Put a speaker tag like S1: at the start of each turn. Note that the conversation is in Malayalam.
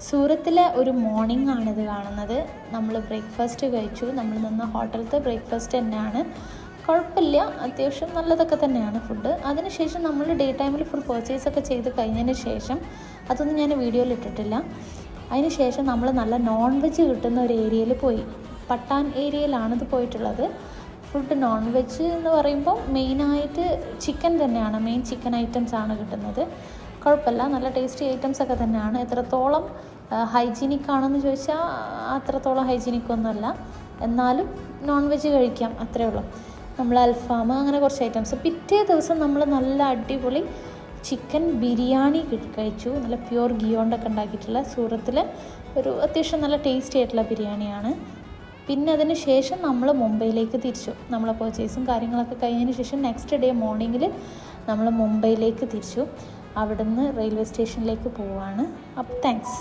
S1: സൂറത്തിലെ ഒരു മോർണിംഗ് ആണിത് കാണുന്നത്. നമ്മൾ ബ്രേക്ക്ഫാസ്റ്റ് കഴിച്ചു. നമ്മൾ നിന്ന ഹോട്ടലത്തെ ബ്രേക്ക്ഫാസ്റ്റ് തന്നെയാണ്. കുഴപ്പമില്ല, അത്യാവശ്യം നല്ലതൊക്കെ തന്നെയാണ് ഫുഡ്. അതിനുശേഷം നമ്മൾ ഡേ ടൈമിൽ ഫുൾ പർച്ചേസൊക്കെ ചെയ്ത് കഴിഞ്ഞതിന് ശേഷം, അതൊന്നും ഞാൻ വീഡിയോയിൽ ഇട്ടിട്ടില്ല, അതിന് ശേഷം നമ്മൾ നല്ല നോൺ വെജ് കിട്ടുന്ന ഒരു ഏരിയയിൽ പോയി. പട്ടാൻ ഏരിയയിലാണിത് പോയിട്ടുള്ളത്. ഫുഡ് നോൺ വെജ് എന്ന് പറയുമ്പോൾ മെയിനായിട്ട് ചിക്കൻ തന്നെയാണ്, മെയിൻ ചിക്കൻ ഐറ്റംസ് ആണ് കിട്ടുന്നത്. കുഴപ്പമില്ല, നല്ല ടേസ്റ്റി ഐറ്റംസ് ഒക്കെ തന്നെയാണ്. എത്രത്തോളം ഹൈജീനിക് ആണെന്ന് ചോദിച്ചാൽ അത്രത്തോളം ഹൈജീനിക് ഒന്നുമല്ല, എന്നാലും നോൺ വെജ് കഴിക്കാം, അത്രയേ ഉള്ളൂ. നമ്മൾ അൽഫാം അങ്ങനെ കുറച്ച് ഐറ്റംസ്. പിറ്റേ ദിവസം നമ്മൾ നല്ല അടിപൊളി ചിക്കൻ ബിരിയാണി കഴിച്ചു. നല്ല പ്യുവർ ഗീ കൊണ്ടൊക്കെ ഉണ്ടാക്കിയിട്ടുള്ള സൂറത്തിൽ ഒരു അത്യാവശ്യം നല്ല ടേസ്റ്റി ആയിട്ടുള്ള ബിരിയാണിയാണ്. പിന്നെ അതിന് ശേഷം നമ്മൾ മുംബൈയിലേക്ക് തിരിച്ചു. നമ്മളെ പർച്ചേസും കാര്യങ്ങളൊക്കെ കഴിഞ്ഞതിന് ശേഷം നെക്സ്റ്റ് ഡേ മോർണിംഗിൽ നമ്മൾ മുംബൈയിലേക്ക് തിരിച്ചു. അവിടുന്ന് റെയിൽവേ സ്റ്റേഷനിലേക്ക് പോവുകയാണ്. അപ്പോൾ താങ്ക്സ്.